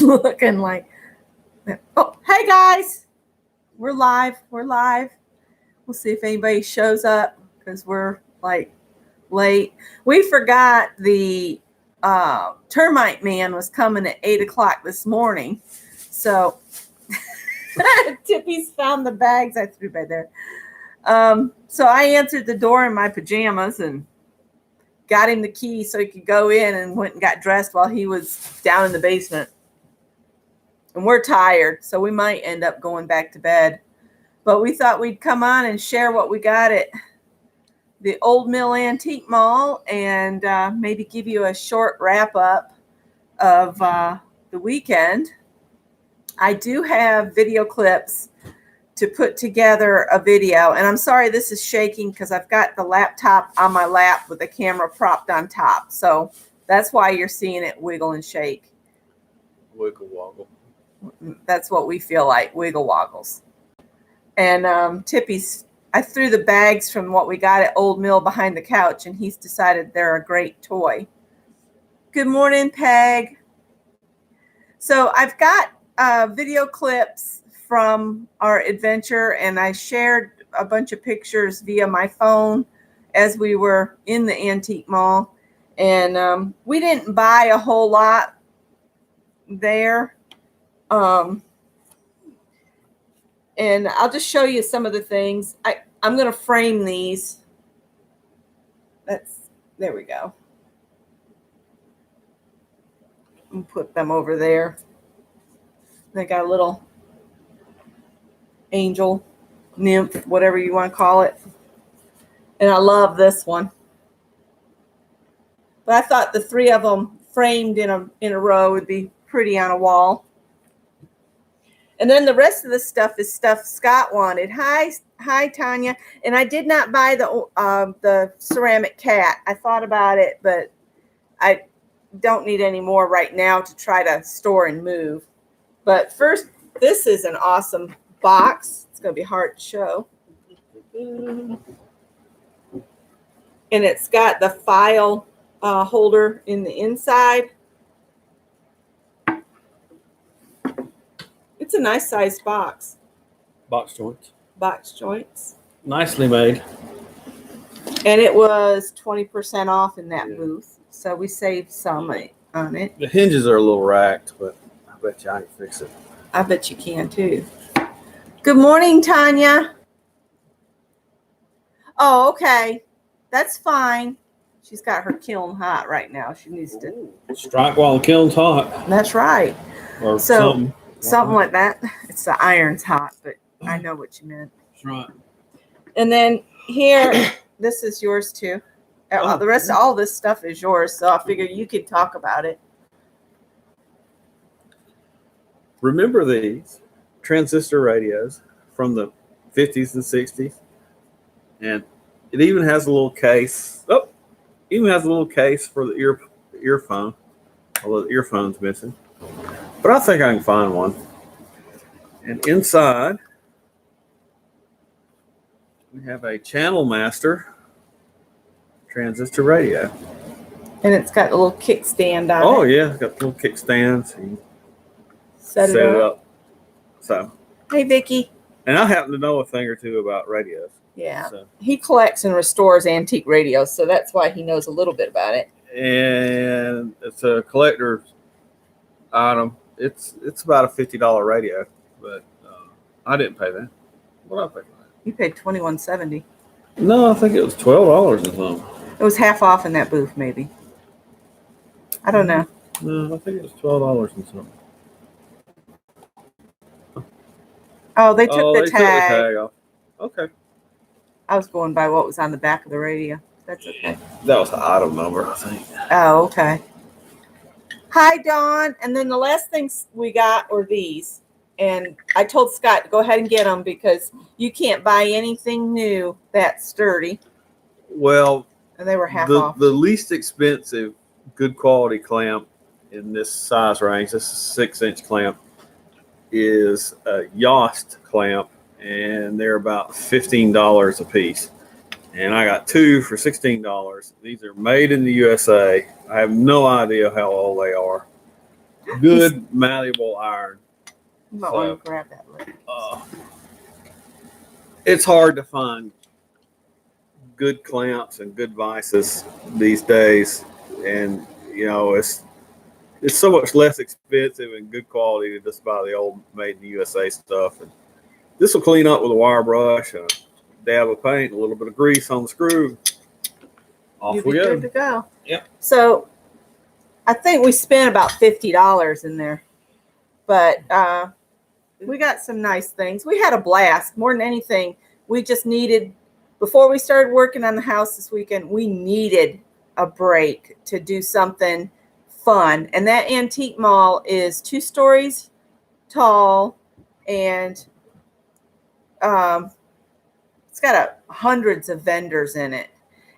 looking like, oh, hey guys, we're live. We'll see if anybody shows up because we're like late. We forgot the termite man was coming at 8 o'clock this morning. So Tippy's found the bags I threw by there. So I answered the door in my pajamas and got him the key so he could go in, and went and got dressed while he was down in the basement. And we're tired, so we might end up going back to bed. But we thought we'd come on and share what we got at the Old Mill Antique Mall, and maybe give you a short wrap up of the weekend. I do have video clips to put together a video, and I'm sorry this is shaking because I've got the laptop on my lap with the camera propped on top. So that's why you're seeing it wiggle and shake. Wiggle woggle. That's what we feel like, wiggle woggles. And I threw the bags from what we got at Old Mill behind the couch, and he's decided they're a great toy. Good morning, Peg. So I've got video clips from our adventure, and I shared a bunch of pictures via my phone as we were in the antique mall. And we didn't buy a whole lot there. And I'll just show you some of the things. I'm going to frame these. There we go. And put them over there. They got a little angel, nymph, whatever you want to call it. And I love this one. But I thought the three of them framed in a row would be pretty on a wall. And then the rest of the stuff is stuff Scott wanted. Hi, Tanya. And I did not buy the ceramic cat. I thought about it, but I don't need any more right now to try to store and move. But first, this is an awesome box. It's going to be hard to show. And it's got the file holder in the inside. It's a nice sized box. Box joints. Box joints. Nicely made. And it was 20% off in that booth. So we saved some on it. The hinges are a little racked, but I bet you I can fix it. I bet you can too. Good morning, Tanya. Oh, okay. That's fine. She's got her kiln hot right now. She needs to strike while the kiln's hot. That's right. Or something like that. It's the iron's hot, but I know what you meant. That's right. And then here, this is yours too. The rest of all this stuff is yours, so I figure you could talk about it. Remember these transistor radios from the 50s and 60s? And it even has a little case. Even has a little case for the earphone. Although the earphone's missing. But I think I can find one. And inside, we have a Channel Master transistor radio. And it's got a little kickstand on it. Oh, yeah. It's got little kickstands. You set it up. So. Hey, Vicki. And I happen to know a thing or two about radios. Yeah. So. He collects and restores antique radios, so that's why he knows a little bit about it. And it's a collector's item. It's about a $50 radio, but I didn't pay that. What did I pay for that? You paid $21.70. No, I think it was $12 or something. It was half off in that booth, maybe. I don't know. No, I think it was $12 and something. Oh, they took the tag off. Okay. I was going by what was on the back of the radio. That's okay. That was the item number, I think. Oh, okay. Hi, Dawn. And then the last things we got were these. And I told Scott to go ahead and get them because you can't buy anything new that sturdy. Well, and they were half off. The least expensive, good quality clamp in this size range, this is a 6-inch clamp, is a Yost clamp, and they're about $15 a piece. And I got two for $16. These are made in the USA. I have no idea how old they are. good malleable iron. You might So, want to grab that lid. It's hard to find good clamps and good vices these days, and it's so much less expensive and good quality to just buy the old made in the USA stuff. And this will clean up with a wire brush, a dab of paint, a little bit of grease on the screw. Off You'll we be go. good to go. Yep. So I think we spent about $50 in there, but we got some nice things. We had a blast. More than anything, we just needed, before we started working on the house this weekend, we needed a break to do something fun. And that antique mall is 2 stories tall, and it's got hundreds of vendors in it.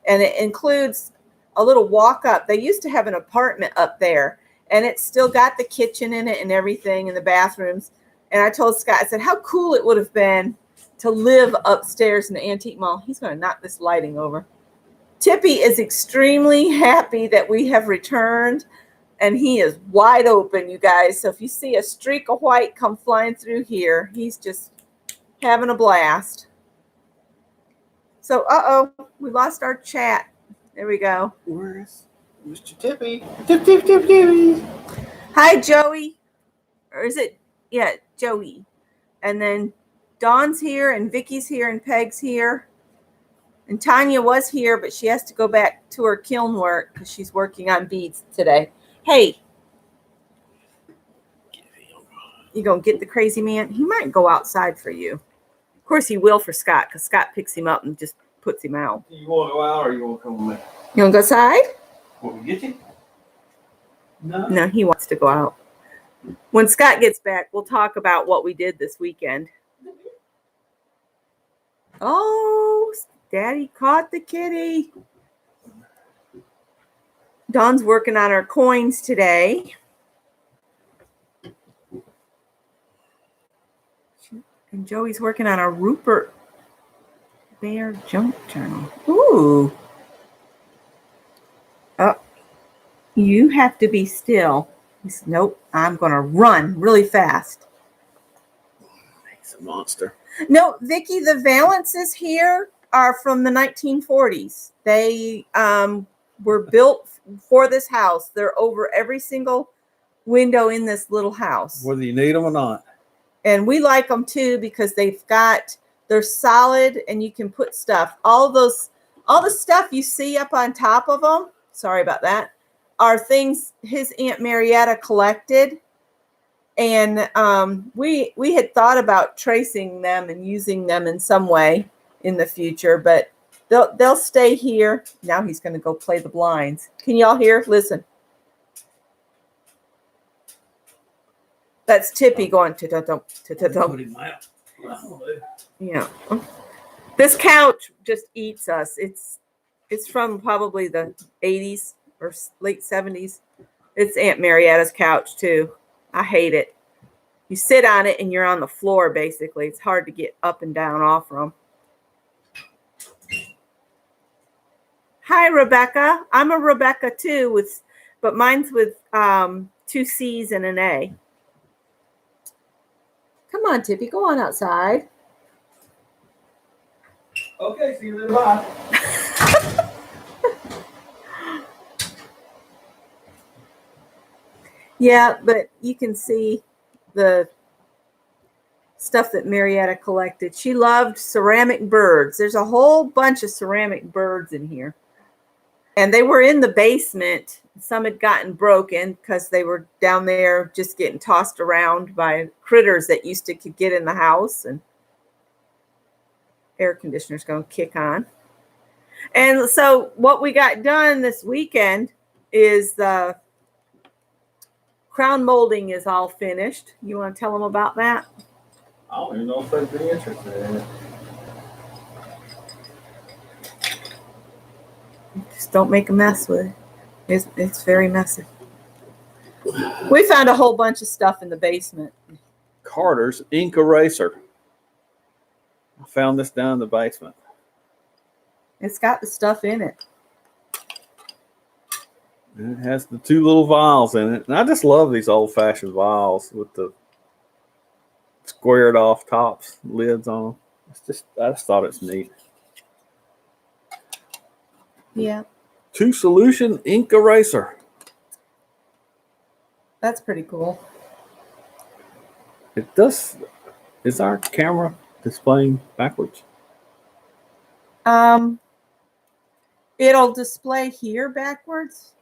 And it includes a little walk up. They used to have an apartment up there, and it's still got the kitchen in it and everything, and the bathrooms. And I told Scott, I said, how cool it would have been to live upstairs in the antique mall. He's going to knock this lighting over. Tippy is extremely happy that we have returned, and he is wide open, you guys. So if you see a streak of white come flying through here, he's just having a blast. So, we lost our chat. There we go. Where's Mr. Tippy? Tippy. Hi, Joey. Or is it? Yeah, Joey. And then Dawn's here, and Vicky's here, and Peg's here. And Tanya was here, but she has to go back to her kiln work because she's working on beads today. Hey, you gonna get the crazy man? He might go outside for you. Of course, he will for Scott, because Scott picks him up and just puts him out. You want to go out, or you want to come with me? You want to go outside? Want me to get you? No. No, he wants to go out. When Scott gets back, we'll talk about what we did this weekend. Oh, Daddy caught the kitty. Dawn's working on her coins today. And Joey's working on a Rupert Bear junk journal. Ooh. Oh, you have to be still. He said, nope, I'm going to run really fast. He's a monster. No, Vicki, the valances here are from the 1940s. They were built for this house. They're over every single window in this little house. Whether you need them or not. And we like them too because they're solid and you can put stuff. All the stuff you see up on top of them, sorry about that, are things his Aunt Marietta collected. And we had thought about tracing them and using them in some way in the future, but they'll stay here. Now he's going to go play the blinds. Can y'all hear? Listen. That's Tippy going to. Yeah. This couch just eats us. It's from probably the 80s or late 70s. It's Aunt Marietta's couch too. I hate it. You sit on it and you're on the floor basically. It's hard to get up and down off from. Hi, Rebecca. I'm a Rebecca too, but mine's with 2 C's and an A. Come on, Tippy, go on outside. Okay, see you later. Bye. Yeah, but you can see the stuff that Marietta collected. She loved ceramic birds. There's a whole bunch of ceramic birds in here. And they were in the basement. Some had gotten broken because they were down there just getting tossed around by critters that used to could get in the house, and air conditioner's going to kick on. And so what we got done this weekend is the crown molding is all finished. You want to tell them about that? I don't even know if they'd be interested in it. Just don't make a mess with it. It's very messy. We found a whole bunch of stuff in the basement. Carter's ink eraser. I found this down in the basement. It's got the stuff in it. And it has the 2 little vials in it. And I just love these old fashioned vials with the squared off tops, lids on them. I just thought it's neat. Yeah, 2 solution ink eraser. that's pretty cool. It does. Is our camera displaying backwards? It'll display here backwards,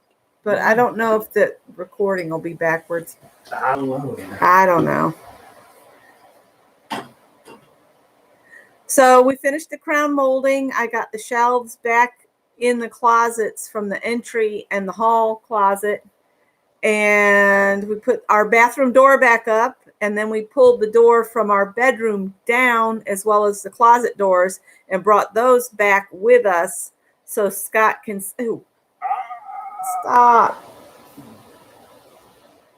but I don't know if the recording will be backwards. I don't know. I don't know. So we finished the crown molding. I got the shelves back in the closets from the entry and the hall closet. And we put our bathroom door back up, and then we pulled the door from our bedroom down as well as the closet doors and brought those back with us so Scott can stop.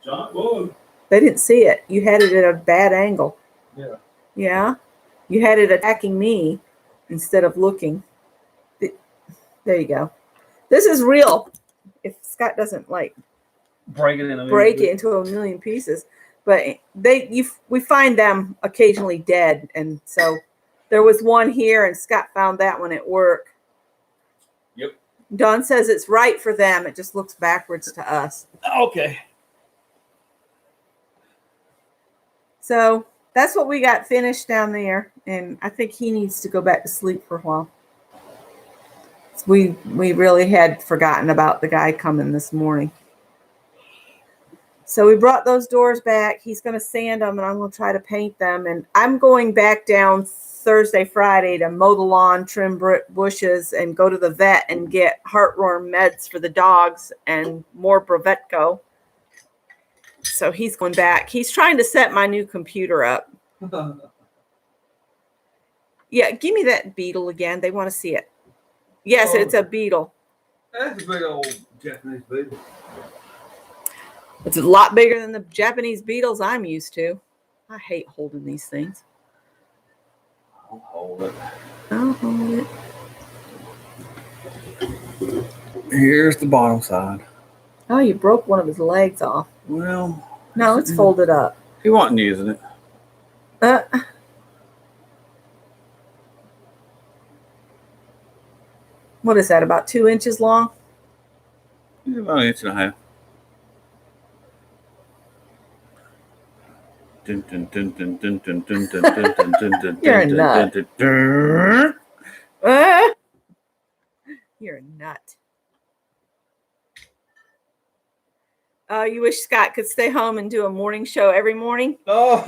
John Boy. They didn't see it. You had it at a bad angle. Yeah. Yeah. You had it attacking me instead of looking. There you go. This is real. If Scott doesn't Break it into a million pieces, but we find them occasionally dead, and so there was one here, and Scott found that one at work. Yep. Don says it's right for them. It just looks backwards to us. Okay. So that's what we got finished down there, and I think he needs to go back to sleep for a while. We really had forgotten about the guy coming this morning. So we brought those doors back. He's going to sand them, and I'm going to try to paint them. And I'm going back down Thursday, Friday to mow the lawn, trim bushes, and go to the vet and get heartworm meds for the dogs and more Brevetco. So he's going back. He's trying to set my new computer up. Yeah, give me that beetle again. They want to see it. Yes, it's a beetle. That's a big old Japanese beetle. It's a lot bigger than the Japanese beetles I'm used to. I hate holding these things. I'll hold it. I'll hold it. Here's the bottom side. Oh, you broke one of his legs off. Well, no, it's folded up. He wasn't using it. What is that, about 2 inches long? About 1.5 inches. You're a nut. You're a nut. You wish Scott could stay home and do a morning show every morning? Oh.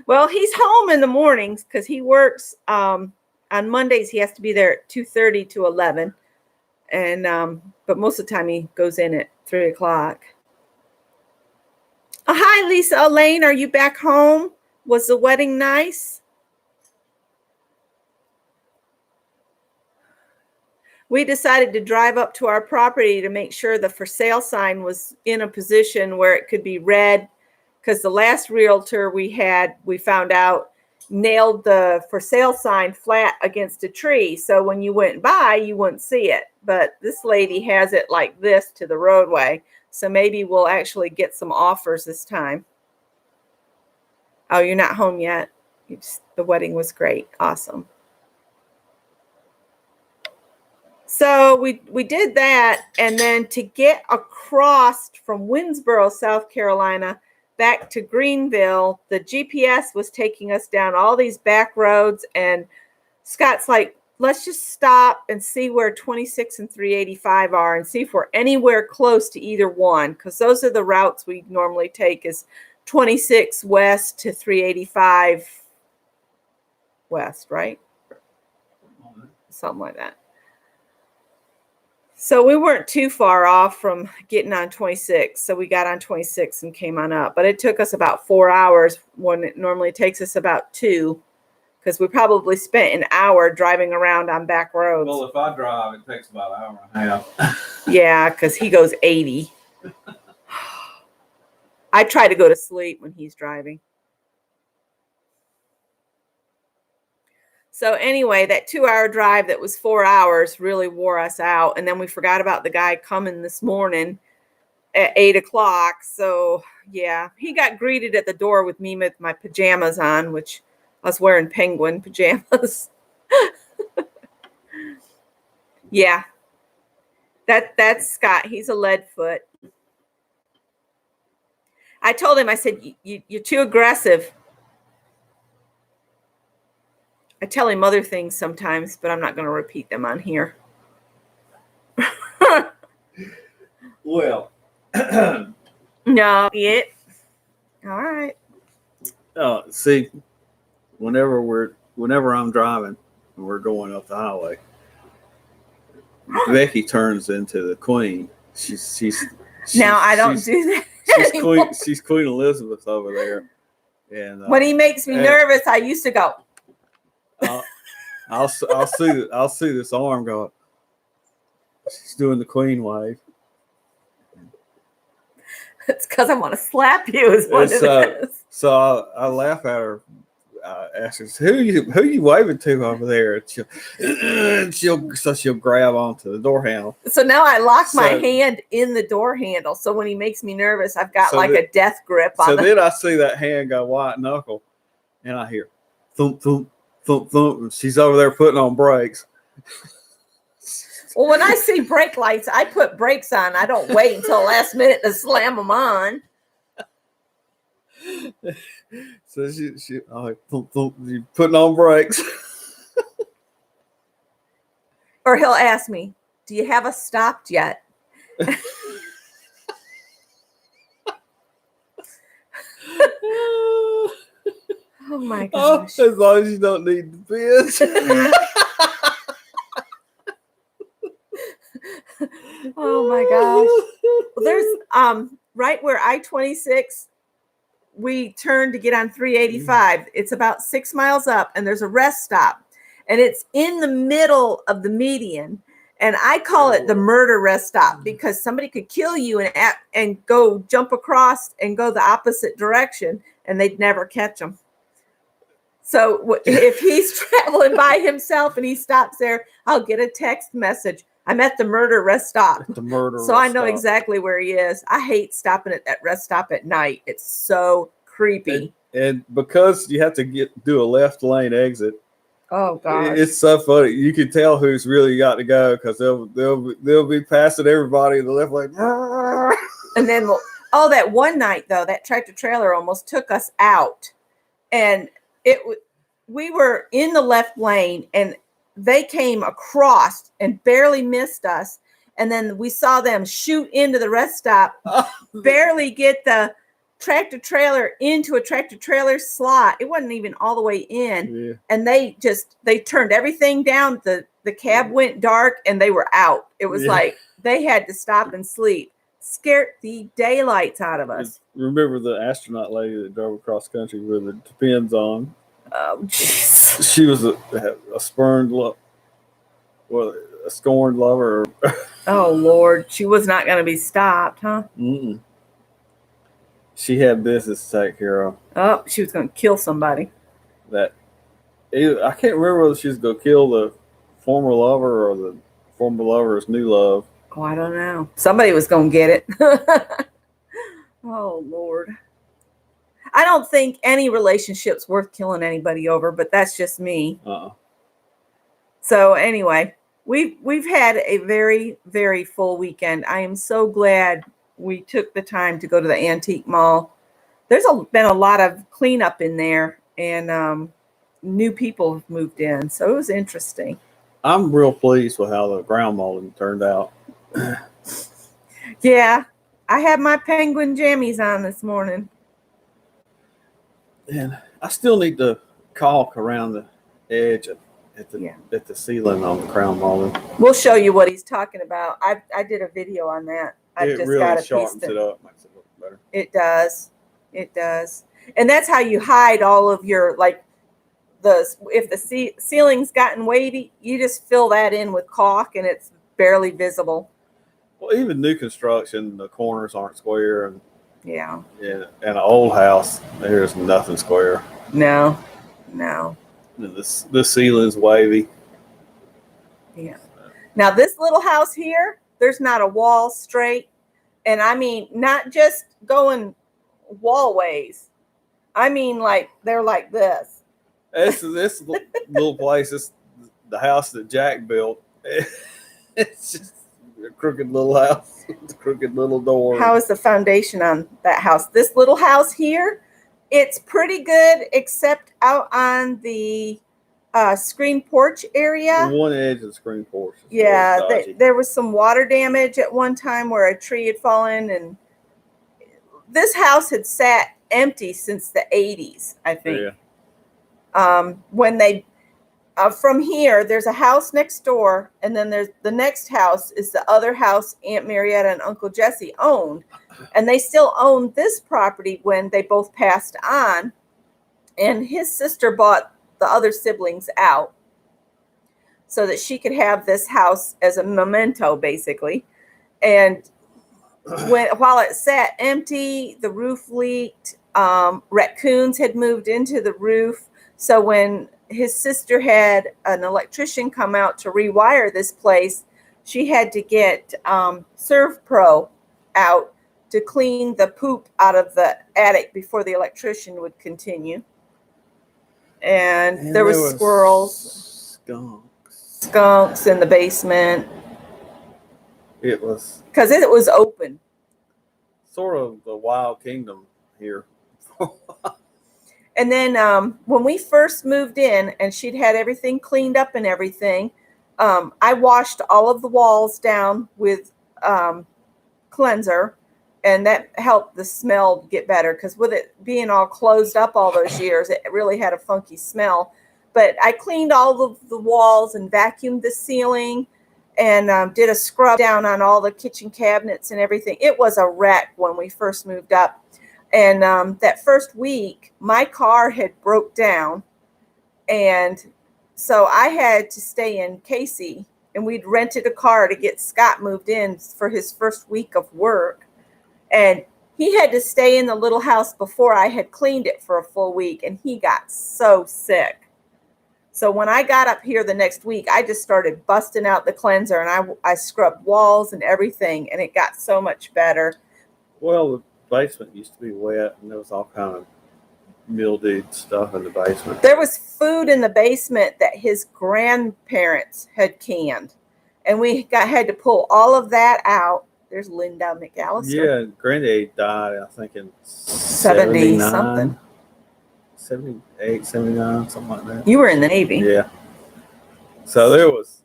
Well, he's home in the mornings because he works on Mondays. He has to be there at 2:30 to 11. And but most of the time he goes in at 3 o'clock. Oh, hi, Lisa Elaine. Are you back home? Was the wedding nice? We decided to drive up to our property to make sure the for sale sign was in a position where it could be read, because the last realtor we found out, nailed the for sale sign flat against a tree. So when you went by, you wouldn't see it. But this lady has it like this to the roadway. So maybe we'll actually get some offers this time. Oh, you're not home yet? The wedding was great. Awesome. So we did that. And then to get across from Winnsboro, South Carolina, back to Greenville, the GPS was taking us down all these back roads. And Scott's like, let's just stop and see where 26 and 385 are and see if we're anywhere close to either one, because those are the routes we normally take, is 26 west to 385 west, right? Something like that. So we weren't too far off from getting on 26. So we got on 26 and came on up. But it took us about 4 hours when it normally takes us about 2. Because we probably spent an hour driving around on back roads. Well, if I drive, it takes about an hour and a half. Yeah, because he goes 80. I try to go to sleep when he's driving. So anyway, that 2-hour drive that was 4 hours really wore us out. And then we forgot about the guy coming this morning at 8 o'clock. So yeah, he got greeted at the door with me with my pajamas on, which I was wearing penguin pajamas. Yeah, that's Scott. He's a leadfoot. I told him, I said, you're too aggressive. I tell him other things sometimes, but I'm not going to repeat them on here. Well, No, it. All right. see, whenever I'm driving and we're going up the highway, Becky turns into the queen. Now I don't do that. She's Queen Elizabeth over there. And when he makes me nervous, I used to go. I'll see this arm go. She's doing the queen wave. It's because I want to slap you. Is what it is. So I laugh at her. Ask her, who you waving to over there? And she'll grab onto the door handle. So now I lock my hand in the door handle. So when he makes me nervous, I've got a death grip on. So then I see that hand go white knuckle, and I hear thump thump thump thump. And she's over there putting on brakes. Well, when I see brake lights, I put brakes on. I don't wait until the last minute to slam them on. So she thump, thump, you putting on brakes. Or he'll ask me, do you have us stopped yet? Oh my gosh. As long as you don't need the bins. Oh my gosh. Well, there's right where I-26, we turn to get on 385. It's about 6 miles up, and there's a rest stop, and it's in the middle of the median. And I call it the murder rest stop because somebody could kill you and go jump across and go the opposite direction, and they'd never catch them. So if he's traveling by himself and he stops there, I'll get a text message. I'm at the murder rest stop. So I know exactly where he is. I hate stopping at that rest stop at night. It's so creepy. And because you have to do a left lane exit. Oh God. It's so funny. You can tell who's really got to go because they'll be passing everybody in the left lane. And then that one night though, that tractor trailer almost took us out. And we were in the left lane and they came across and barely missed us. And then we saw them shoot into the rest stop, barely get the tractor trailer into a tractor trailer slot. It wasn't even all the way in. Yeah. And they turned everything down. The cab went dark and they were out. It was like they had to stop and sleep. Scared the daylights out of us. Remember the astronaut lady that drove across country with the Depends on? Oh, jeez. She was a scorned lover. Oh, Lord. She was not going to be stopped, huh? Mm-mm. She had business to take care of. Oh, she was going to kill somebody. I can't remember whether she was going to kill the former lover or the former lover's new love. Oh, I don't know. Somebody was going to get it. Oh, Lord. I don't think any relationship's worth killing anybody over, but that's just me. So anyway, we've had a very, very full weekend. I am so glad we took the time to go to the antique mall. There's been a lot of cleanup in there, and new people have moved in, so it was interesting. I'm real pleased with how the ground molding turned out. Yeah, I had my penguin jammies on this morning. And I still need to caulk around the edge at the ceiling on the crown molding. We'll show you what he's talking about. I did a video on that. It really sharpens it up, makes it look better. It does. It does. And that's how you hide all of your, if the ceiling's gotten wavy, you just fill that in with caulk and it's barely visible. Well, even new construction, the corners aren't square. And in an old house, there's nothing square. No. And the ceiling's wavy. Yeah. Now this little house here, there's not a wall straight. And I mean, not just going wallways. I mean, like they're like this. This little place is the house that Jack built. It's just a crooked little house, with a crooked little door. How is the foundation on that house? This little house here, it's pretty good, except out on the screen porch area. One edge of the screen porch. Yeah, there was some water damage at one time where a tree had fallen, and this house had sat empty since the 80s, I think. Yeah. When they from here, there's a house next door, and then there's the next house is the other house Aunt Marietta and Uncle Jesse owned, and they still owned this property when they both passed on, and his sister bought the other siblings out so that she could have this house as a memento, basically. And while it sat empty, the roof leaked. Raccoons had moved into the roof. So when his sister had an electrician come out to rewire this place, she had to get ServPro out to clean the poop out of the attic before the electrician would continue. And there was squirrels, skunks in the basement. It was because it was open. Sort of the wild kingdom here. And then when we first moved in and she'd had everything cleaned up and everything, I washed all of the walls down with cleanser, and that helped the smell get better, because with it being all closed up all those years, it really had a funky smell. But I cleaned all of the walls and vacuumed the ceiling and did a scrub down on all the kitchen cabinets and everything. It was a wreck when we first moved up. And that first week, my car had broke down. And so I had to stay in Casey, and we'd rented a car to get Scott moved in for his first week of work. And he had to stay in the little house before I had cleaned it for a full week, and he got so sick. So when I got up here the next week, I just started busting out the cleanser, and I scrubbed walls and everything, and it got so much better. Well, the basement used to be wet, and there was all kind of mildewed stuff in the basement. There was food in the basement that his grandparents had canned, and we had to pull all of that out. There's Linda McAllister. Yeah, Granddad died, I think, in 70 something. 78, 79, something like that. You were in the Navy. Yeah. So there was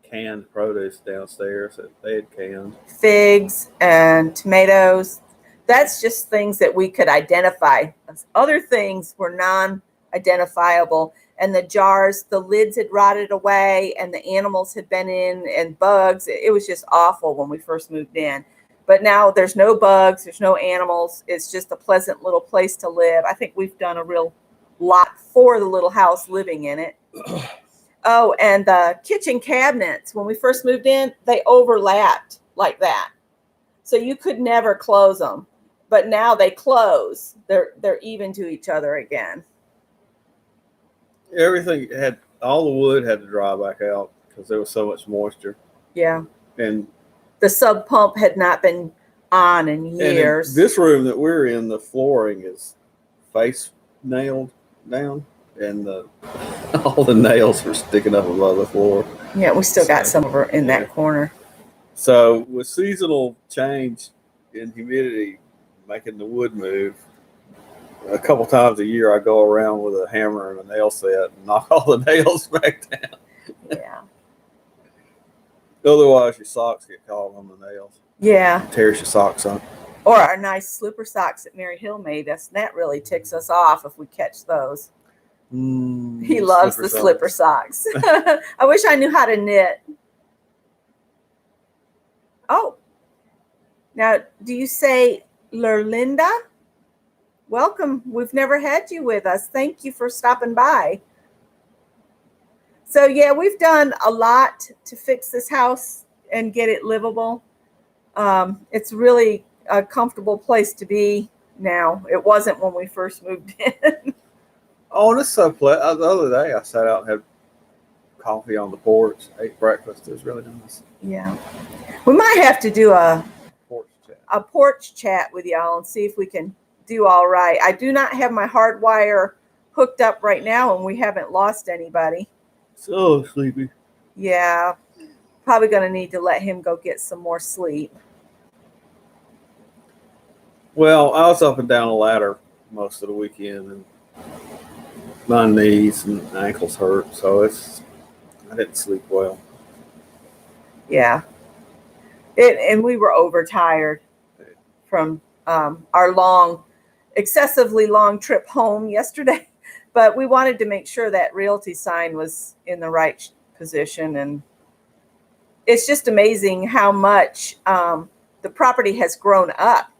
canned produce downstairs that they had canned. Figs and tomatoes. That's just things that we could identify. Other things were non-identifiable. And the jars, the lids had rotted away, and the animals had been in, and bugs. It was just awful when we first moved in. But now there's no bugs, there's no animals. It's just a pleasant little place to live. I think we've done a real lot for the little house living in it. Oh, and the kitchen cabinets, when we first moved in, they overlapped like that. So you could never close them. But now they close. They're even to each other again. Everything all the wood had to dry back out because there was so much moisture. Yeah. And the sub pump had not been on in years. And in this room that we're in, the flooring is face nailed down, and all the nails were sticking up above the floor. Yeah, we still got some of her in that corner. So with seasonal change in humidity, making the wood move, a couple times a year I go around with a hammer and a nail set and knock all the nails back down. Yeah. Otherwise, your socks get caught on the nails. Yeah. It tears your socks up. Or our nice slipper socks that Mary Hill made us. That really ticks us off if we catch those. He loves the slipper socks. I wish I knew how to knit. Oh. Now, do you say Lurlinda? Welcome. We've never had you with us. Thank you for stopping by. So, yeah, we've done a lot to fix this house and get it livable. It's really a comfortable place to be now. It wasn't when we first moved in. Oh, and it's so pleasant. The other day, I sat out and had coffee on the porch, ate breakfast. It was really nice. Yeah. We might have to do Porch chat. a porch chat with y'all and see if we can do all right. I do not have my hard wire hooked up right now, and we haven't lost anybody. So sleepy. Yeah. Probably going to need to let him go get some more sleep. Well, I was up and down a ladder most of the weekend, and my knees and ankles hurt, so I didn't sleep well. Yeah. And we were overtired from our excessively long trip home yesterday. But we wanted to make sure that realty sign was in the right position. And it's just amazing how much the property has grown up.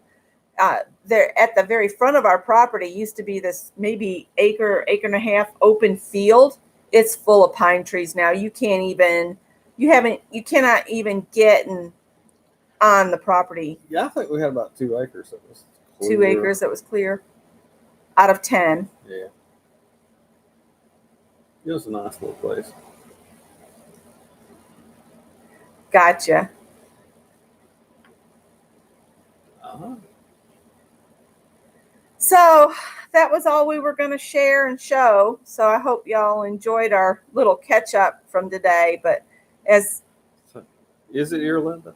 There at the very front of our property used to be this maybe acre and a half open field. It's full of pine trees now. You cannot even get on the property. Yeah, I think we had about 2 acres that was 2 clear. acres that was clear out of 10. Yeah. It was a nice little place. Gotcha. Uh-huh. So that was all we were going to share and show. So I hope y'all enjoyed our little catch up from today. But Is it here, Linda?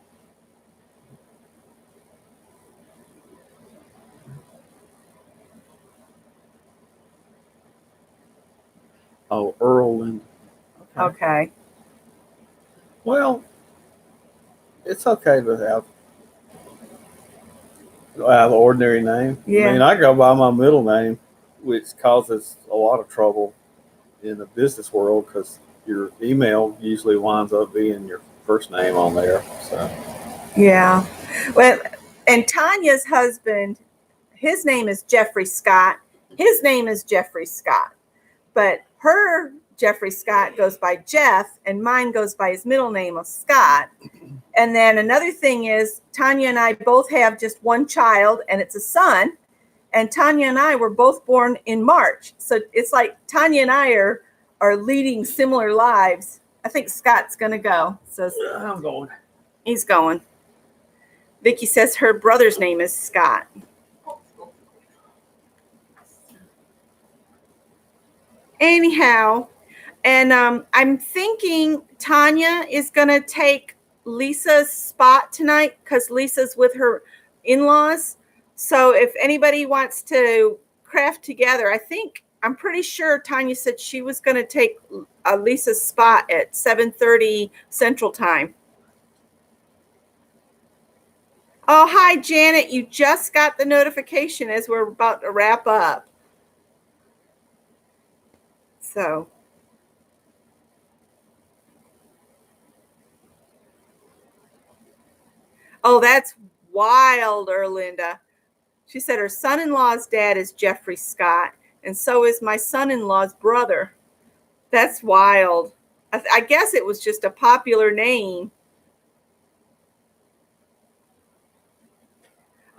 Oh, Earl Linda. okay. Well, it's okay to have an ordinary name. Yeah. I mean, I go by my middle name, which causes a lot of trouble in the business world because your email usually winds up being your first name on there. So Yeah. Well, and Tanya's husband, his name is Jeffrey Scott. His name is Jeffrey Scott. But her Jeffrey Scott goes by Jeff, and mine goes by his middle name of Scott. And then another thing is Tanya and I both have just one child, and it's a son. And Tanya and I were both born in March. So it's like Tanya and I are leading similar lives. I think Scott's going to go. So I'm going. he's going. Vicky says her brother's name is Scott. Anyhow, and I'm thinking Tanya is going to take Lisa's spot tonight because Lisa's with her in-laws. So if anybody wants to craft together, I'm pretty sure Tanya said she was going to take Lisa's spot at 7:30 Central Time. Oh, hi, Janet. You just got the notification as we're about to wrap up. So. Oh, that's wild, Erlinda. She said her son-in-law's dad is Jeffrey Scott, and so is my son-in-law's brother. That's wild. I guess it was just a popular name.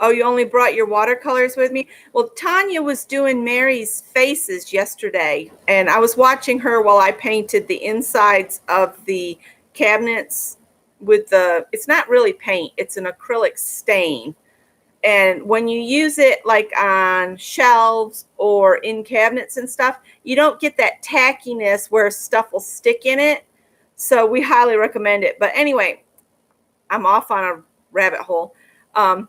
Oh, you only brought your watercolors with me? Well, Tanya was doing Mary's faces yesterday, and I was watching her while I painted the insides of the cabinets with it's not really paint, it's an acrylic stain. And when you use it like on shelves or in cabinets and stuff, you don't get that tackiness where stuff will stick in it. So we highly recommend it. But anyway, I'm off on a rabbit hole.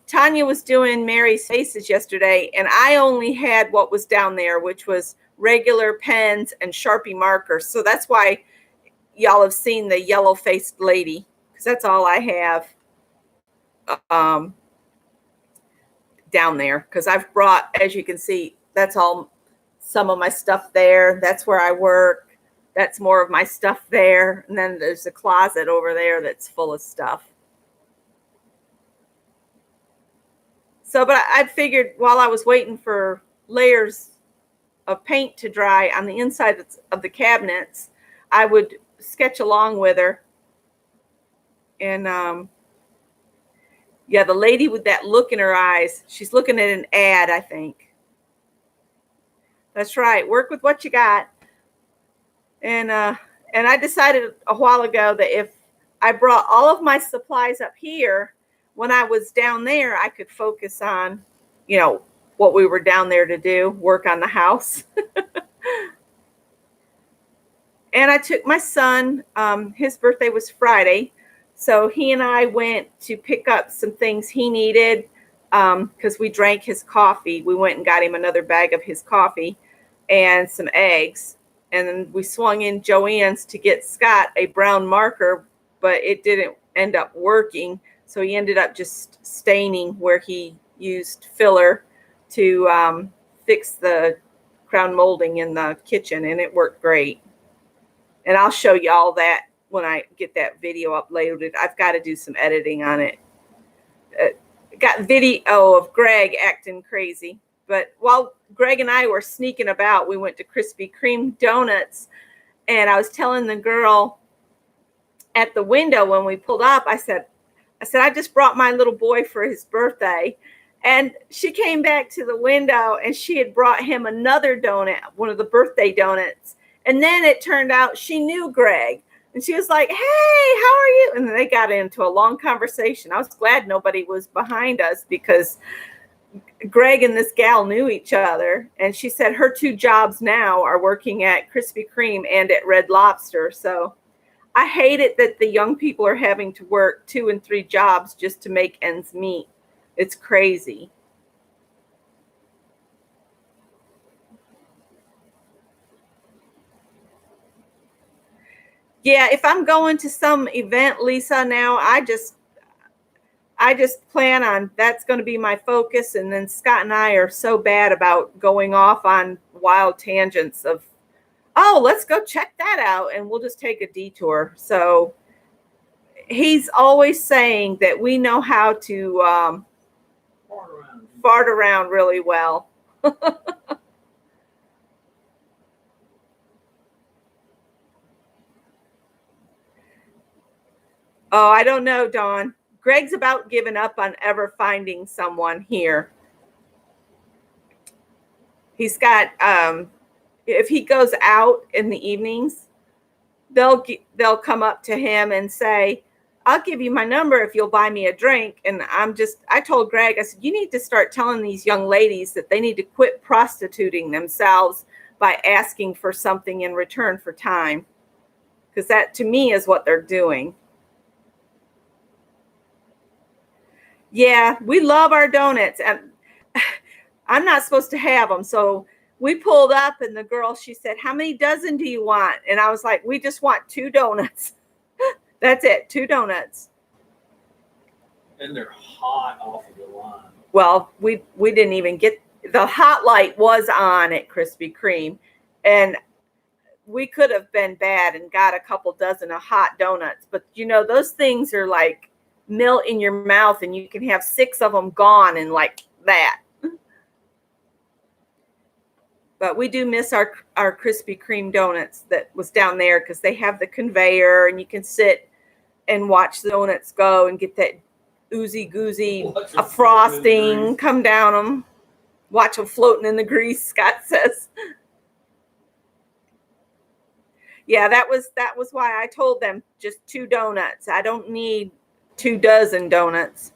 Tanya was doing Mary's faces yesterday, and I only had what was down there, which was regular pens and Sharpie markers. So that's why y'all have seen the yellow-faced lady, because that's all I have down there. Because I've brought, as you can see, that's all some of my stuff there. That's where I work. That's more of my stuff there. And then there's a closet over there that's full of stuff. So, but I figured while I was waiting for layers of paint to dry on the inside of the cabinets, I would sketch along with her. And yeah, the lady with that look in her eyes, she's looking at an ad, I think. That's right. Work with what you got. And I decided a while ago that if I brought all of my supplies up here, when I was down there, I could focus on, what we were down there to do, work on the house. And I took my son, his birthday was Friday. So he and I went to pick up some things he needed because we drank his coffee. We went and got him another bag of his coffee and some eggs. And then we swung in Joann's to get Scott a brown marker, but it didn't end up working. So he ended up just staining where he used filler to fix the crown molding in the kitchen, and it worked great. And I'll show you all that when I get that video uploaded. I've got to do some editing on it. Got video of Greg acting crazy. But while Greg and I were sneaking about, we went to Krispy Kreme donuts. And I was telling the girl at the window when we pulled up, I said, I just brought my little boy for his birthday. And she came back to the window and she had brought him another donut, one of the birthday donuts. And then it turned out she knew Greg. And she was like, hey, how are you? And then they got into a long conversation. I was glad nobody was behind us because Greg and this gal knew each other. And she said her two jobs now are working at Krispy Kreme and at Red Lobster. So I hate it that the young people are having to work 2 and 3 jobs just to make ends meet. It's crazy. Yeah, if I'm going to some event, Lisa, now I just plan on that's going to be my focus. And then Scott and I are so bad about going off on wild tangents of, oh, let's go check that out. And we'll just take a detour. So he's always saying that we know how to fart around really well. Oh, I don't know, Dawn. Greg's about given up on ever finding someone here. He's got, if he goes out in the evenings, they'll come up to him and say, I'll give you my number if you'll buy me a drink. And I told Greg, I said, you need to start telling these young ladies that they need to quit prostituting themselves by asking for something in return for time. Because that, to me, is what they're doing. Yeah, we love our donuts. And I'm not supposed to have them. So we pulled up and the girl, she said, how many dozen do you want? And I was like, we just want 2 donuts. That's it, 2 donuts. And they're hot off of the line. Well, we didn't even get, the hot light was on at Krispy Kreme. And we could have been bad and got a couple dozen of hot donuts. But, those things are like melt in your mouth and you can have 6 of them gone and like that. But we do miss our Krispy Kreme donuts that was down there because they have the conveyor and you can sit and watch the donuts go and get that oozy goozy a frosting come down them. Watch them floating in the grease, Scott says. Yeah, that was why I told them just 2 donuts. I don't need 2 dozen donuts.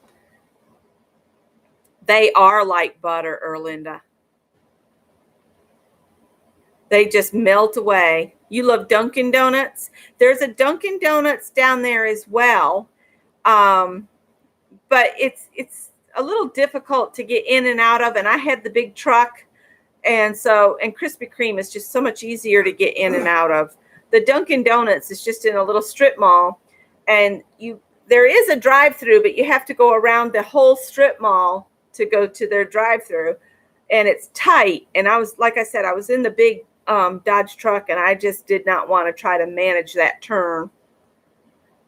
They are like butter, Erlinda. They just melt away. You love Dunkin' Donuts? There's a Dunkin' Donuts down there as well. But it's a little difficult to get in and out of. And I had the big truck. And Krispy Kreme is just so much easier to get in and out of. The Dunkin' Donuts is just in a little strip mall. And there is a drive-through, but you have to go around the whole strip mall to go to their drive-through. And it's tight. And I was in the big Dodge truck, and I just did not want to try to manage that turn.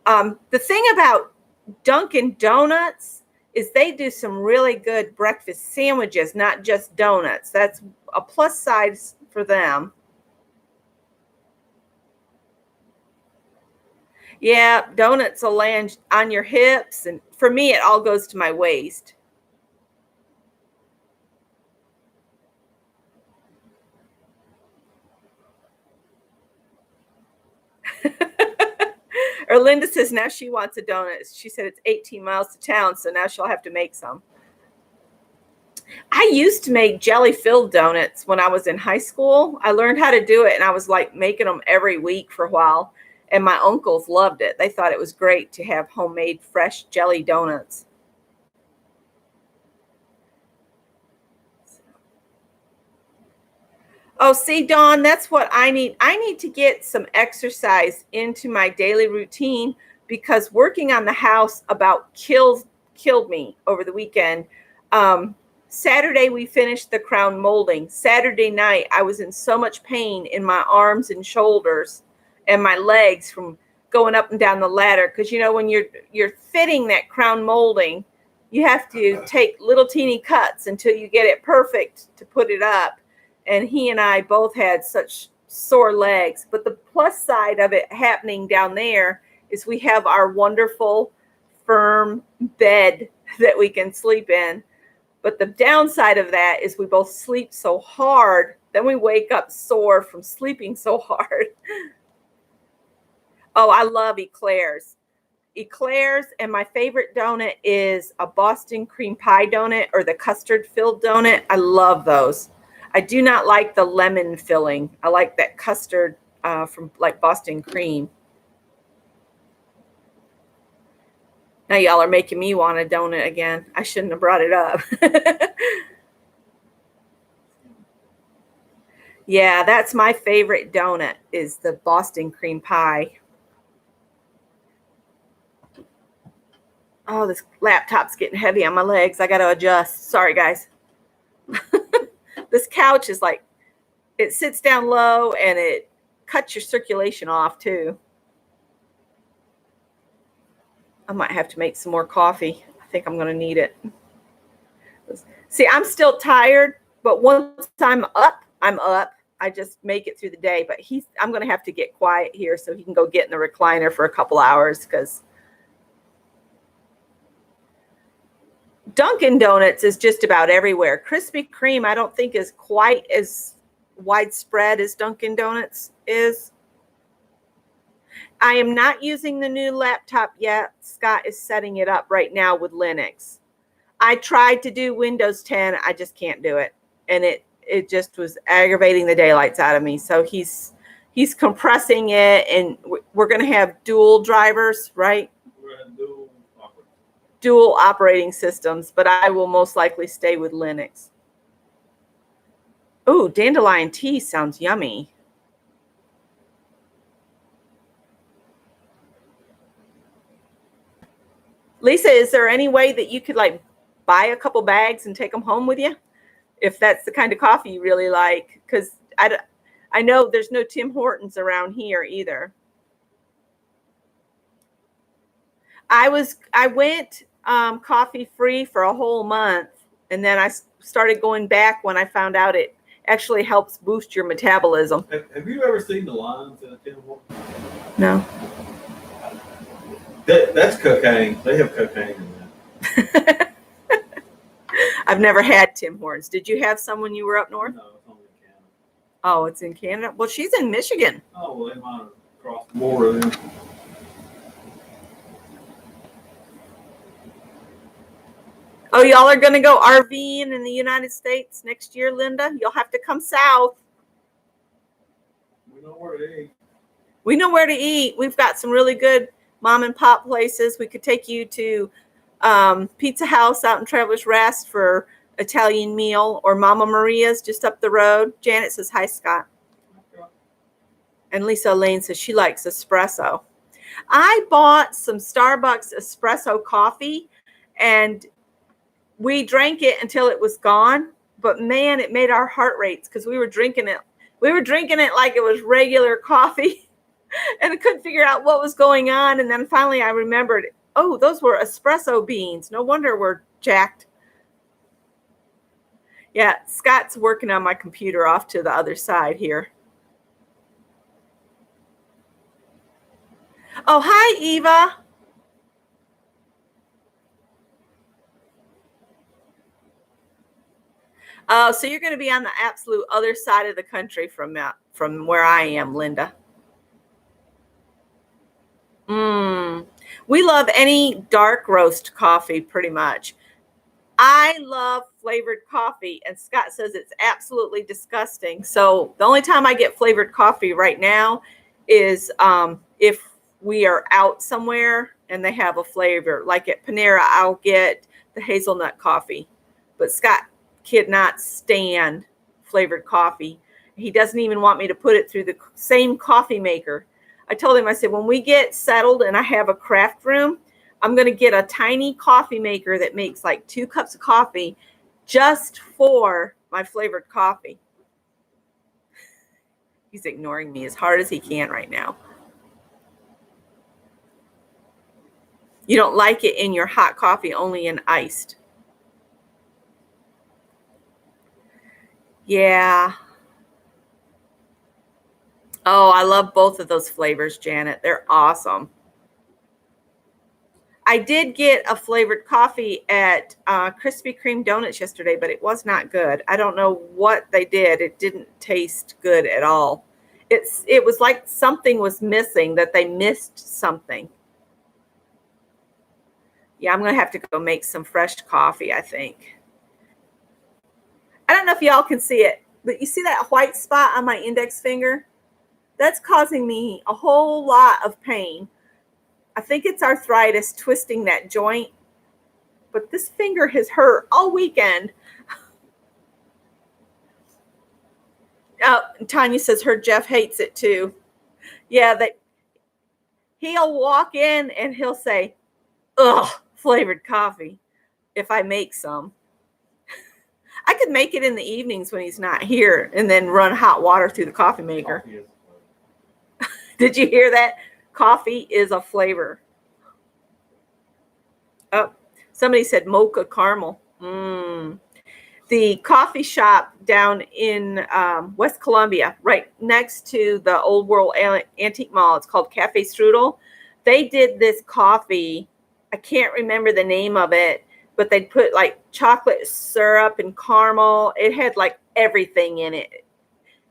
The thing about Dunkin' Donuts is they do some really good breakfast sandwiches, not just donuts. That's a plus size for them. Yeah, donuts will land on your hips, and for me, it all goes to my waist. Or Linda says now she wants a donut. She said it's 18 miles to town, so now she'll have to make some. I used to make jelly-filled donuts when I was in high school. I learned how to do it, and I was like making them every week for a while. And my uncles loved it. They thought it was great to have homemade fresh jelly donuts. Oh, see, Dawn, that's what I need. I need to get some exercise into my daily routine because working on the house about killed me over the weekend. Saturday, we finished the crown molding. Saturday night, I was in so much pain in my arms and shoulders and my legs from going up and down the ladder. Because, you know, when you're fitting that crown molding, you have to take little teeny cuts until you get it perfect to put it up. And he and I both had such sore legs. But the plus side of it happening down there is we have our wonderful, firm bed that we can sleep in. But the downside of that is we both sleep so hard, then we wake up sore from sleeping so hard. Oh, I love eclairs. Eclairs, and my favorite donut is a Boston cream pie donut or the custard filled donut. I love those. I do not like the lemon filling. I like that custard from like Boston cream. Now y'all are making me want a donut again. I shouldn't have brought it up. Yeah, that's my favorite donut is the Boston cream pie. Oh, this laptop's getting heavy on my legs. I got to adjust. Sorry, guys. This couch is like, it sits down low and it cuts your circulation off too. I might have to make some more coffee. I think I'm going to need it. See, I'm still tired, but once I'm up, I'm up. I just make it through the day, but I'm going to have to get quiet here so he can go get in the recliner for a couple hours because Dunkin' Donuts is just about everywhere. Krispy Kreme, I don't think is quite as widespread as Dunkin' Donuts is. I am not using the new laptop yet. Scott is setting it up right now with Linux. I tried to do Windows 10. I just can't do it. And it just was aggravating the daylights out of me. So he's compressing it, and we're going to have dual drivers, right? We're going to do dual operating systems, but I will most likely stay with Linux. Oh, dandelion tea sounds yummy. Lisa, is there any way that you could like buy a couple bags and take them home with you? If that's the kind of coffee you really like, because I know there's no Tim Hortons around here either. I went coffee free for a whole month, and then I started going back when I found out it actually helps boost your metabolism. Have you ever seen the lines in a Tim Hortons? No. That's cocaine. They have cocaine in that. I've never had Tim Hortons. Did you have some when you were up north? No, it's only in Canada. Oh, it's in Canada? Well, she's in Michigan. Oh, well, they might have crossed the border then. Oh, y'all are going to go RVing in the United States next year, Linda? You'll have to come south. We know where to eat. We know where to eat. We've got some really good mom and pop places. We could take you to Pizza House out in Travelers Rest for Italian meal, or Mama Maria's just up the road. Janet says, hi, Scott. Okay. And Lisa Lane says she likes espresso. I bought some Starbucks espresso coffee, and we drank it until it was gone. But man, it made our heart rates because we were drinking it. We were drinking it like it was regular coffee, and I couldn't figure out what was going on. And then finally I remembered, oh, those were espresso beans. No wonder we're jacked. Yeah, Scott's working on my computer off to the other side here. Oh, hi, Eva. So you're going to be on the absolute other side of the country from where I am, Linda. We love any dark roast coffee pretty much. I love flavored coffee, and Scott says it's absolutely disgusting. So the only time I get flavored coffee right now is if we are out somewhere and they have a flavor. Like at Panera, I'll get the hazelnut coffee. But Scott cannot stand flavored coffee. He doesn't even want me to put it through the same coffee maker. I told him, I said, when we get settled and I have a craft room, I'm going to get a tiny coffee maker that makes like 2 cups of coffee just for my flavored coffee. He's ignoring me as hard as he can right now. You don't like it in your hot coffee, only in iced. Yeah. Oh, I love both of those flavors, Janet. They're awesome. I did get a flavored coffee at Krispy Kreme Donuts yesterday, but it was not good. I don't know what they did. It didn't taste good at all. It was like something was missing, that they missed something. Yeah, I'm going to have to go make some fresh coffee, I think. I don't know if y'all can see it, but you see that white spot on my index finger? That's causing me a whole lot of pain. I think it's arthritis twisting that joint, but this finger has hurt all weekend. Tanya says her Jeff hates it too. Yeah, he'll walk in and he'll say, "Ugh, flavored coffee," if I make some. I could make it in the evenings when he's not here and then run hot water through the coffee maker. Did you hear that? Coffee is a flavor. Oh, somebody said mocha caramel. The coffee shop down in West Columbia, right next to the Old World Antique Mall, it's called Cafe Strudel. They did this coffee. I can't remember the name of it, but they'd put like chocolate syrup and caramel. It had like everything in it.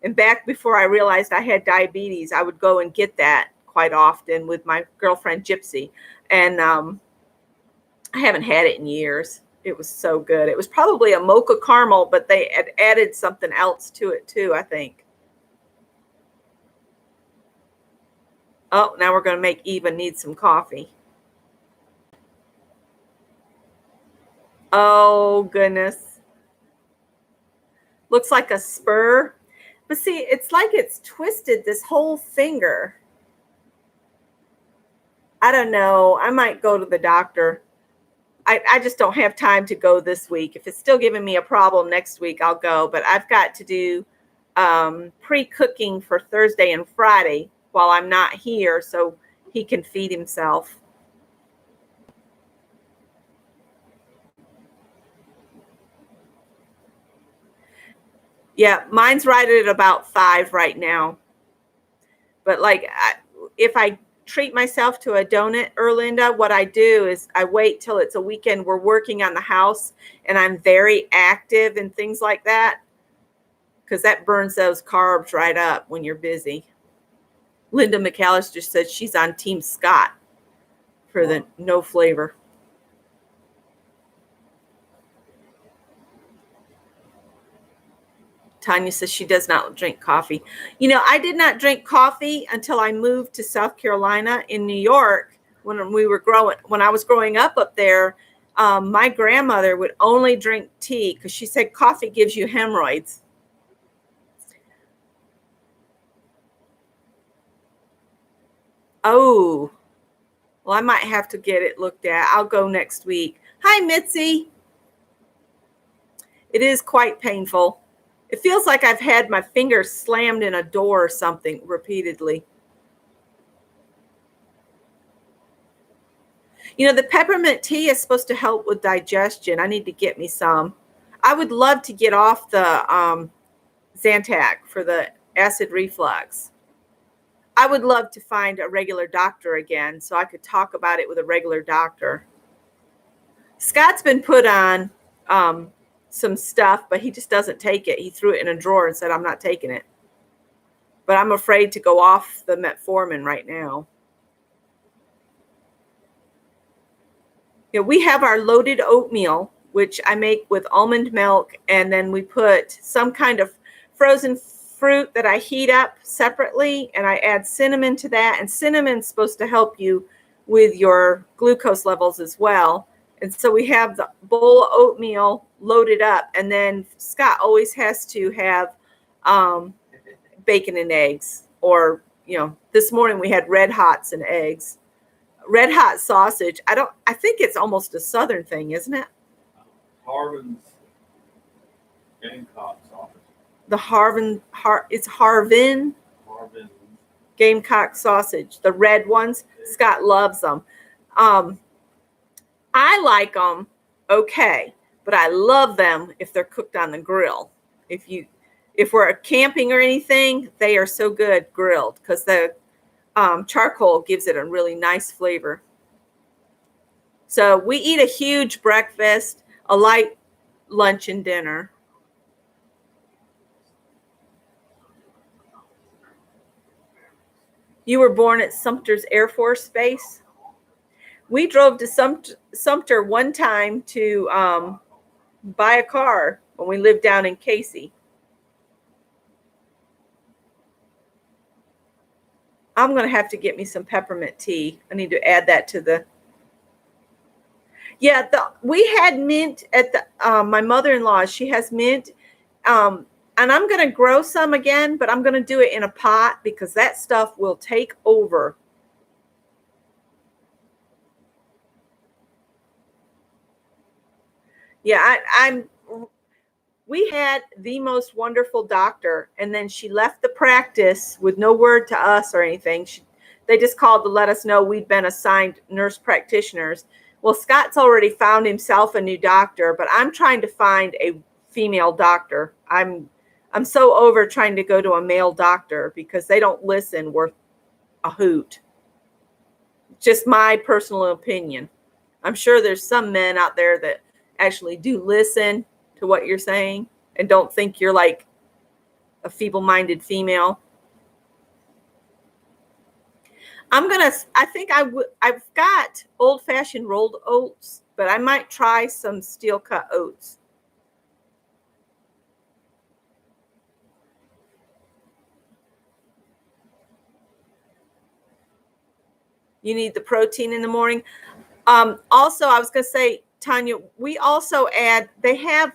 And back before I realized I had diabetes, I would go and get that quite often with my girlfriend Gypsy. And I haven't had it in years. It was so good. It was probably a mocha caramel, but they had added something else to it too, I think. Oh, now we're going to make Eva need some coffee. Oh, goodness. Looks like a spur. But see, it's like it's twisted this whole finger. I don't know. I might go to the doctor. I just don't have time to go this week. If it's still giving me a problem next week, I'll go. But I've got to do pre-cooking for Thursday and Friday while I'm not here so he can feed himself. Yeah, mine's right at about 5 right now. But like, if I treat myself to a donut, Erlinda, what I do is I wait till it's a weekend. We're working on the house and I'm very active and things like that, because that burns those carbs right up when you're busy. Linda McAllister said she's on Team Scott for the no flavor. Tanya says she does not drink coffee. You know, I did not drink coffee until I moved to South Carolina. In New York, when I was growing up there, my grandmother would only drink tea because she said coffee gives you hemorrhoids. Oh, well, I might have to get it looked at. I'll go next week. Hi, Mitzi. It is quite painful. It feels like I've had my finger slammed in a door or something repeatedly. You know, the peppermint tea is supposed to help with digestion. I need to get me some. I would love to get off the Zantac for the acid reflux. I would love to find a regular doctor again so I could talk about it with a regular doctor. Scott's been put on some stuff, but he just doesn't take it. He threw it in a drawer and said, I'm not taking it. But I'm afraid to go off the metformin right now. Yeah, we have our loaded oatmeal, which I make with almond milk, and then we put some kind of frozen fruit that I heat up separately, and I add cinnamon to that. And cinnamon's supposed to help you with your glucose levels as well. And so we have the bowl of oatmeal loaded up, and then Scott always has to have bacon and eggs, or this morning we had red hots and eggs. Red hot sausage. I think it's almost a southern thing, isn't it? Harvin's Gamecock sausage. It's Harvin Harvin's. Gamecock sausage, the red ones. Scott loves them. I like them okay, but I love them if they're cooked on the grill. If we're camping or anything, they are so good grilled, because the charcoal gives it a really nice flavor. So we eat a huge breakfast, a light lunch, and dinner. You were born at Sumter's Air Force Base. We drove to Sumter one time to buy a car when we lived down in Casey. I'm going to have to get me some peppermint tea. I need to add that to the. Yeah, we had mint at my mother-in-law's. She has mint, and I'm going to grow some again, but I'm going to do it in a pot, because that stuff will take over. Yeah, we had the most wonderful doctor, and then she left the practice with no word to us or anything. They just called to let us know we'd been assigned nurse practitioners. Well, Scott's already found himself a new doctor, but I'm trying to find a female doctor. I'm so over trying to go to a male doctor, because they don't listen worth a hoot. Just my personal opinion. I'm sure there's some men out there that actually do listen to what you're saying and don't think you're like a feeble-minded female. I've got old-fashioned rolled oats, but I might try some steel-cut oats. You need the protein in the morning. Also, I was going to say, Tanya, we also they have,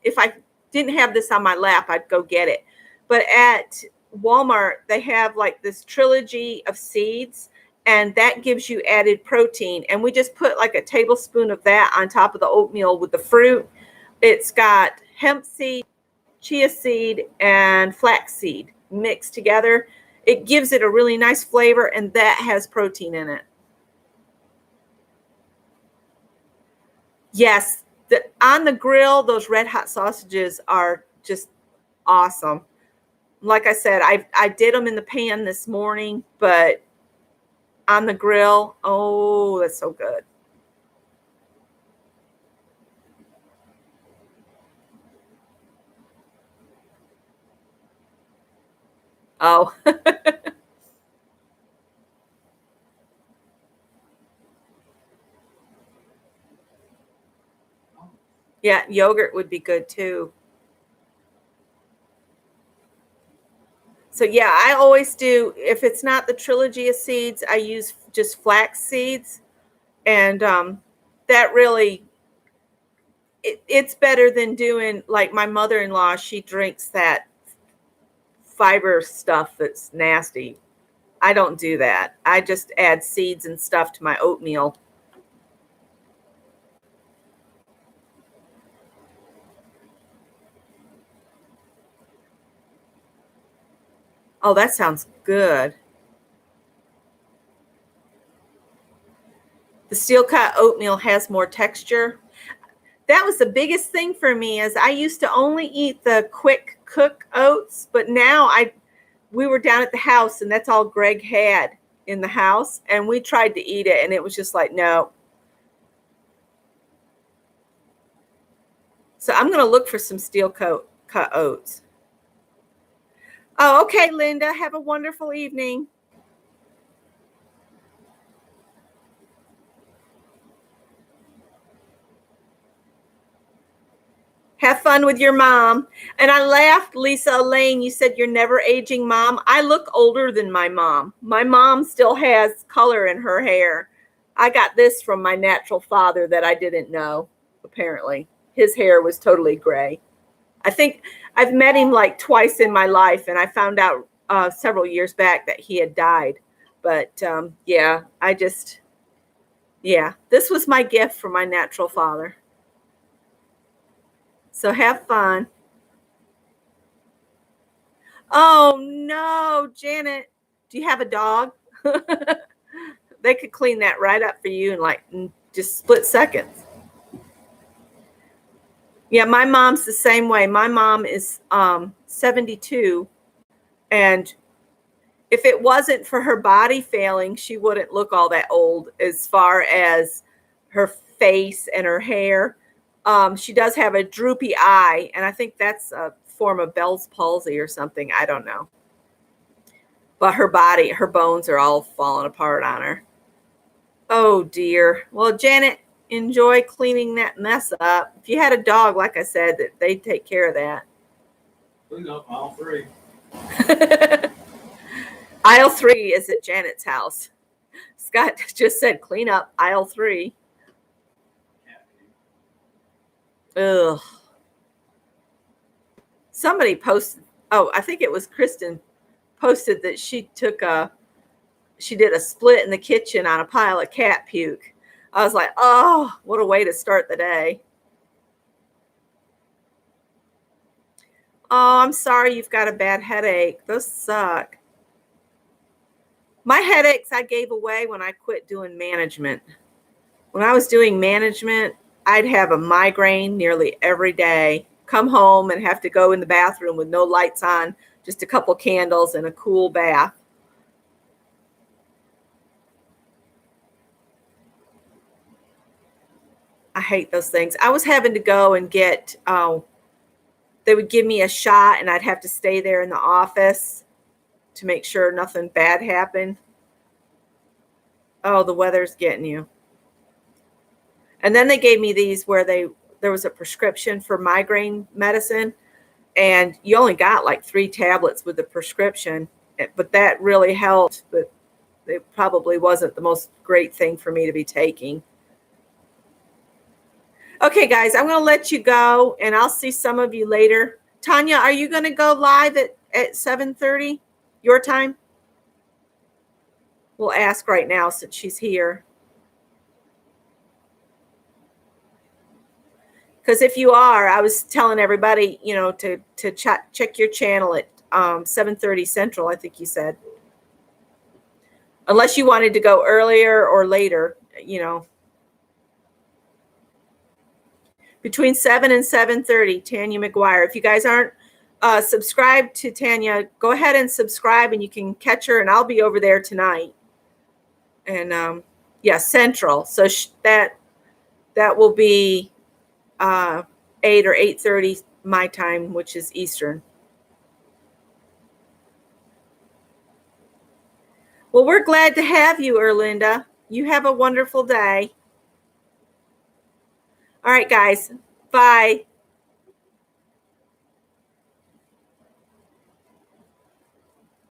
if I didn't have this on my lap, I'd go get it. But at Walmart, they have like this trilogy of seeds, and that gives you added protein. And we just put like a tablespoon of that on top of the oatmeal with the fruit. It's got hemp seed, chia seed, and flax seed mixed together. It gives it a really nice flavor, and that has protein in it. Yes, on the grill, those red hot sausages are just awesome. Like I said, I did them in the pan this morning, but on the grill, oh, that's so good. Oh. Yeah, yogurt would be good too. So yeah, I always do. If it's not the trilogy of seeds, I use just flax seeds, and that really it's better than doing like my mother-in-law. She drinks that fiber stuff that's nasty. I don't do that. I just add seeds and stuff to my oatmeal. Oh, that sounds good. The steel cut oatmeal has more texture. That was the biggest thing for me, is I used to only eat the quick cook oats, but now we were down at the house, and that's all Greg had in the house, and we tried to eat it, and it was just like, no. So I'm going to look for some steel cut oats. Oh, okay, Linda. Have a wonderful evening. Have fun with your mom. And I laughed, Lisa Elaine. You said you're never aging, Mom. I look older than my mom. My mom still has color in her hair. I got this from my natural father that I didn't know, apparently. His hair was totally gray. I think I've met him like twice in my life, and I found out several years back that he had died. But yeah, this was my gift from my natural father. So have fun. Oh no, Janet, do you have a dog? They could clean that right up for you in like just split seconds. Yeah, my mom's the same way. My mom is 72, and if it wasn't for her body failing, she wouldn't look all that old as far as her face and her hair. She does have a droopy eye, and I think that's a form of Bell's palsy or something. I don't know. But her body, her bones are all falling apart on her. Oh, dear. Well, Janet, enjoy cleaning that mess up. If you had a dog, like I said, that they'd take care of that. Clean up aisle 3. Aisle 3 is at Janet's house. Scott just said clean up aisle 3. Ugh. Somebody posted, I think it was Kristen posted that she did a split in the kitchen on a pile of cat puke. I was like, oh, what a way to start the day. Oh, I'm sorry you've got a bad headache. Those suck. My headaches I gave away when I quit doing management. When I was doing management, I'd have a migraine nearly every day, come home and have to go in the bathroom with no lights on, just a couple candles and a cool bath. I hate those things. I was having to go and get, they would give me a shot and I'd have to stay there in the office to make sure nothing bad happened. Oh, the weather's getting you. And then they gave me these where there was a prescription for migraine medicine, and you only got like 3 tablets with the prescription, but that really helped. But it probably wasn't the most great thing for me to be taking. Okay, guys, I'm going to let you go, and I'll see some of you later. Tanya, are you going to go live at 7:30 your time? We'll ask right now since she's here. Because if you are, I was telling everybody, to check your channel at 7:30 Central, I think you said. Unless you wanted to go earlier or later, Between 7 and 7:30, Tanya McGuire. If you guys aren't subscribed to Tanya, go ahead and subscribe, and you can catch her, and I'll be over there tonight. And Central. So that will be 8 or 8:30 my time, which is Eastern. Well, we're glad to have you, Erlinda. You have a wonderful day. All right, guys. Bye.